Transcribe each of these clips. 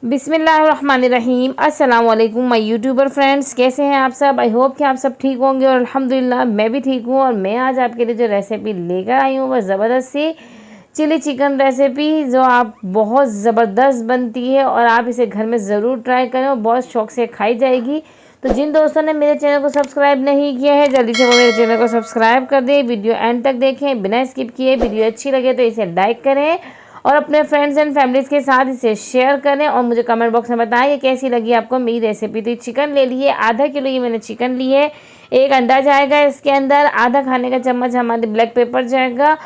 बिस्मिल्लाहिर्रहमानिर्रहीम। अस्सलाम वालेकुम माय यूट्यूबर फ्रेंड्स, कैसे हैं आप सब। आई होप कि आप सब ठीक होंगे और अल्हम्दुलिल्लाह मैं भी ठीक हूँ। और मैं आज आपके लिए जो रेसिपी लेकर आई हूँ वह ज़बरदस्त सी चिली चिकन रेसिपी जो आप बहुत ज़बरदस्त बनती है और आप इसे घर में ज़रूर ट्राई करें और बहुत शौक़ से खाई जाएगी। तो जिन दोस्तों ने मेरे चैनल को सब्सक्राइब नहीं किया है जल्दी से वो मेरे चैनल को सब्सक्राइब कर दें, वीडियो एंड तक देखें बिना स्किप किए। वीडियो अच्छी लगे तो इसे लाइक करें और अपने फ्रेंड्स एंड फैमिलीज़ के साथ इसे शेयर करें और मुझे कमेंट बॉक्स में बताएं कि कैसी लगी आपको मेरी रेसिपी। तो चिकन ले लिए, आधा किलो ये मैंने चिकन ली है। एक अंडा जाएगा इसके अंदर, आधा खाने का चम्मच हमारे ब्लैक पेपर जाएगा,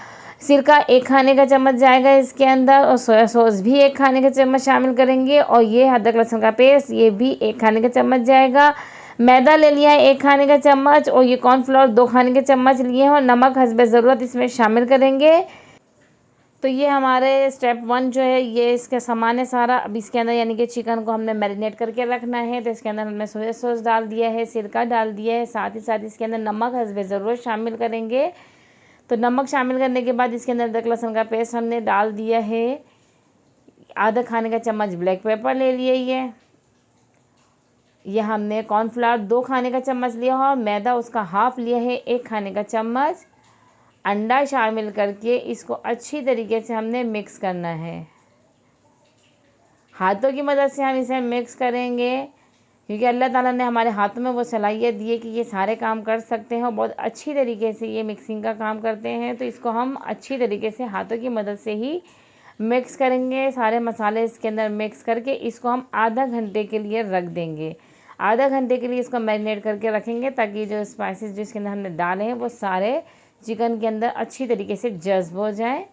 सिरका 1 खाने का चम्मच जाएगा इसके अंदर और सोया सॉस भी 1 खाने का चम्मच शामिल करेंगे। और ये अदरक लहसुन का पेस्ट ये भी 1 खाने का चम्मच जाएगा। मैदा ले लिया है 1 खाने का चम्मच और ये कॉर्नफ्लोर 2 खाने के चम्मच लिए हैं और नमक हस्बे ज़रूरत इसमें शामिल करेंगे। तो ये हमारे स्टेप 1 जो है ये इसका सामान है सारा। अब इसके अंदर यानी कि चिकन को हमने मैरिनेट करके रखना है। तो इसके अंदर हमने सोया सॉस डाल दिया है, सिरका डाल दिया है, साथ ही साथ इसके अंदर नमक हस्बे ज़रूरत शामिल करेंगे। तो नमक शामिल करने के बाद इसके अंदर अदरक लहसुन का पेस्ट हमने डाल दिया है। आधा खाने का चम्मच ब्लैक पेपर ले लिए ये हमने कॉर्नफ्लावर 2 खाने का चम्मच लिया और मैदा उसका हाफ लिया है 1 खाने का चम्मच। अंडा शामिल करके इसको अच्छी तरीके से हमने मिक्स करना है। हाथों की मदद से हम इसे मिक्स करेंगे क्योंकि अल्लाह ताला ने हमारे हाथों में वो सलाहियत दी है कि ये सारे काम कर सकते हैं और बहुत अच्छी तरीके से ये मिक्सिंग का काम करते हैं। तो इसको हम अच्छी तरीके से हाथों की मदद से ही मिक्स करेंगे। सारे मसाले इसके अंदर मिक्स करके इसको हम आधा घंटे के लिए रख देंगे। आधा घंटे के लिए इसको मैरिनेट करके रखेंगे ताकि जो स्पाइसेस जिसके अंदर हमने डाले हैं वो सारे चिकन के अंदर अच्छी तरीके से जज्ब हो जाए।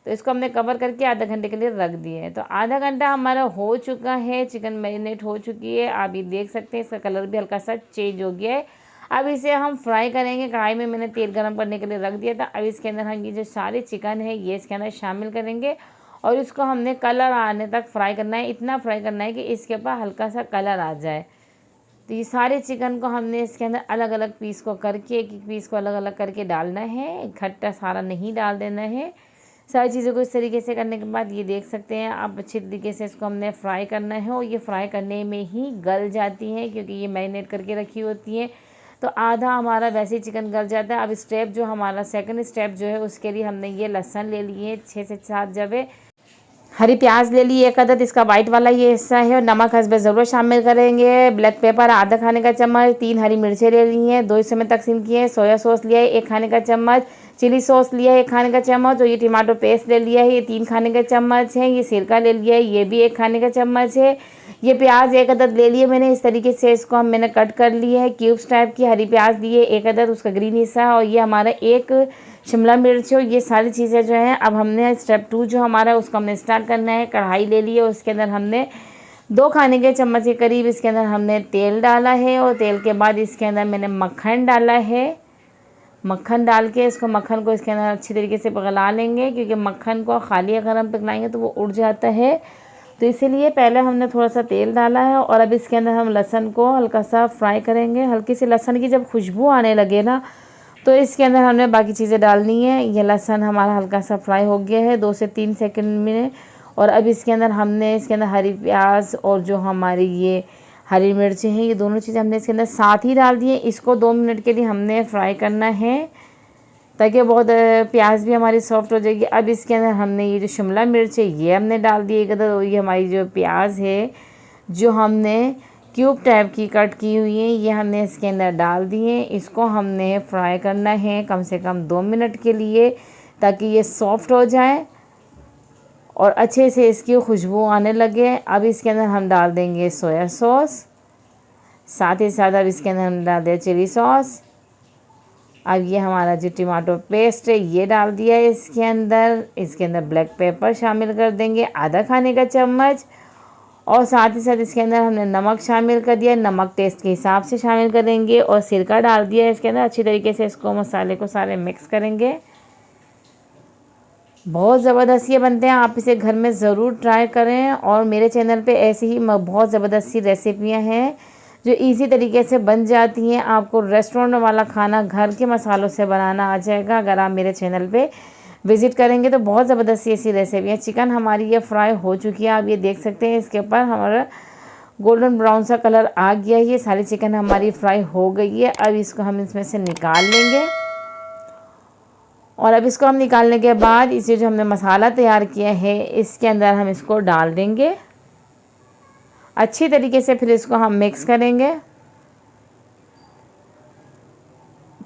तो इसको हमने कवर करके आधा घंटे के लिए रख दिए है। तो आधा घंटा हमारा हो चुका है, चिकन मैरिनेट हो चुकी है। आप ये देख सकते हैं इसका कलर भी हल्का सा चेंज हो गया है। अब इसे हम फ्राई करेंगे। कढ़ाई में मैंने तेल गरम करने के लिए रख दिया था। अब इसके अंदर हम ये जो सारे चिकन है ये इसके अंदर शामिल करेंगे और इसको हमने कलर आने तक फ्राई करना है। इतना फ्राई करना है कि इसके ऊपर हल्का सा कलर आ जाए। तो ये सारे चिकन को हमने इसके अंदर अलग अलग पीस को करके एक एक पीस को अलग अलग करके डालना है। इकट्ठा सारा नहीं डाल देना है। सारी चीज़ों को इस तरीके से करने के बाद ये देख सकते हैं आप अच्छी तरीके से इसको हमने फ्राई करना है और ये फ्राई करने में ही गल जाती हैं क्योंकि ये मैरिनेट करके रखी होती हैं। तो आधा हमारा वैसे ही चिकन गल जाता है। अब स्टेप जो हमारा सेकंड स्टेप जो है उसके लिए हमने ये लहसुन ले लिए 6 से 7 जबे, हरी प्याज ले ली 1 अदद, इसका वाइट वाला ये हिस्सा है और नमक हस्बे ज़रूर शामिल करेंगे। ब्लैक पेपर आधा खाने का चम्मच, 3 हरी मिर्चें ले ली हैं 2 हिस्से में तकसीम किए हैं। सोया सॉस लिया है 1 खाने का चम्मच, चिली सॉस लिया है 1 खाने का चम्मच और ये टमाटो पेस्ट ले लिया है ये 3 खाने का चम्मच है। ये सिरका ले लिया है ये भी 1 खाने का चम्मच है। ये प्याज 1 अदद ले लिए मैंने, इस तरीके से इसको मैंने कट कर लिया है क्यूब्स टाइप की। हरी प्याज लिए 1 अदद, उसका ग्रीन हिस्सा और ये हमारा 1 शिमला मिर्च हो। ये सारी चीज़ें जो हैं अब हमने स्टेप 2 जो हमारा है उसको हमने स्टार्ट करना है। कढ़ाई ले ली है उसके अंदर हमने 2 खाने के चम्मच के करीब इसके अंदर हमने तेल डाला है और तेल के बाद इसके अंदर मैंने मक्खन डाला है। मक्खन डाल के मक्खन को इसके अंदर अच्छी तरीके से पगला लेंगे क्योंकि मक्खन को खाली अगर हम पिघलाएंगे तो वो उड़ जाता है। तो इसीलिए पहले हमने थोड़ा सा तेल डाला है और अब इसके अंदर हम लहसुन को हल्का सा फ्राई करेंगे। हल्की सी लहसुन की जब खुशबू आने लगे ना तो इसके अंदर हमने बाकी चीज़ें डालनी है। ये लहसुन हमारा हल्का सा फ्राई हो गया है 2 से 3 सेकंड में। और अब इसके अंदर हमने इसके अंदर हरी प्याज और जो हमारी ये हरी मिर्ची हैं ये दोनों चीज़ें हमने इसके अंदर साथ ही डाल दी है। इसको 2 मिनट के लिए हमने फ्राई करना है ताकि बहुत प्याज भी हमारी सॉफ्ट हो जाएगी। अब इसके अंदर हमने ये जो शिमला मिर्च है ये हमने डाल दी है। तो ये हमारी जो प्याज है जो हमने क्यूब टाइप की कट की हुई है ये हमने इसके अंदर डाल दिए। इसको हमने फ्राई करना है कम से कम 2 मिनट के लिए ताकि ये सॉफ्ट हो जाए और अच्छे से इसकी खुशबू आने लगे। अब इसके अंदर हम डाल देंगे सोया सॉस, साथ ही साथ अब इसके अंदर हम डाल दें चिली सॉस। अब ये हमारा जो टमाटो पेस्ट है ये डाल दिया है इसके अंदर ब्लैक पेपर शामिल कर देंगे आधा खाने का चम्मच और साथ ही साथ इसके अंदर हमने नमक शामिल कर दिया। नमक टेस्ट के हिसाब से शामिल करेंगे और सिरका डाल दिया है इसके अंदर। अच्छी तरीके से इसको मसाले को सारे मिक्स करेंगे। बहुत ज़बरदस्त ये बनते हैं, आप इसे घर में ज़रूर ट्राई करें। और मेरे चैनल पे ऐसी ही बहुत ज़बरदस्त सी रेसिपियाँ हैं जो इजी तरीके से बन जाती हैं। आपको रेस्टोरेंट वाला खाना घर के मसालों से बनाना आ जाएगा अगर आप मेरे चैनल पे विज़िट करेंगे तो बहुत ज़बरदस्त ऐसी रेसिपी है। चिकन हमारी ये फ्राई हो चुकी है, आप ये देख सकते हैं इसके ऊपर हमारा गोल्डन ब्राउन सा कलर आ गया है। ये सारी चिकन हमारी फ्राई हो गई है। अब इसको हम इसमें से निकाल लेंगे और अब इसको हम निकालने के बाद इसे जो हमने मसाला तैयार किया है इसके अंदर हम इसको डाल देंगे अच्छी तरीके से। फिर इसको हम मिक्स करेंगे।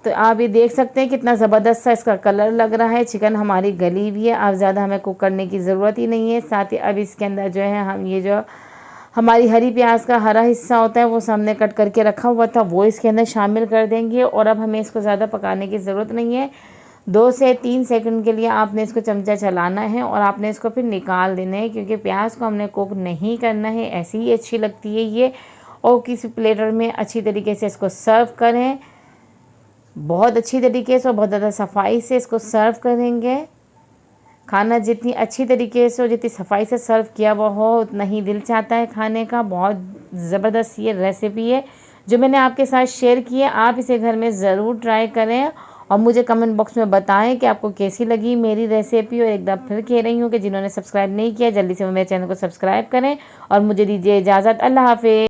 तो आप ये देख सकते हैं कितना ज़बरदस्त सा इसका कलर लग रहा है। चिकन हमारी गली हुई है, अब ज़्यादा हमें कुक करने की ज़रूरत ही नहीं है। साथ ही अब इसके अंदर जो है हम ये जो हमारी हरी प्याज का हरा हिस्सा होता है वो सामने कट करके रखा हुआ था वो इसके अंदर शामिल कर देंगे। और अब हमें इसको ज़्यादा पकाने की ज़रूरत नहीं है। 2 से 3 सेकंड के लिए आपने इसको चमचा चलाना है और आपने इसको फिर निकाल देना है, क्योंकि प्याज को हमने कुक नहीं करना है, ऐसी ही अच्छी लगती है ये। और किसी प्लेटर में अच्छी तरीके से इसको सर्व करें, बहुत अच्छी तरीके से और बहुत ज़्यादा सफाई से इसको सर्व करेंगे। खाना जितनी अच्छी तरीके से और जितनी सफाई से सर्व किया हुआ हो उतना ही दिल चाहता है खाने का। बहुत ज़बरदस्त ये रेसिपी है जो मैंने आपके साथ शेयर की है। आप इसे घर में ज़रूर ट्राई करें और मुझे कमेंट बॉक्स में बताएं कि आपको कैसी लगी मेरी रेसिपी। और एक बार फिर कह रही हूँ कि जिन्होंने सब्सक्राइब नहीं किया जल्दी से मेरे चैनल को सब्सक्राइब करें और मुझे दीजिए इजाज़त। अल्लाह हाफ़िज़।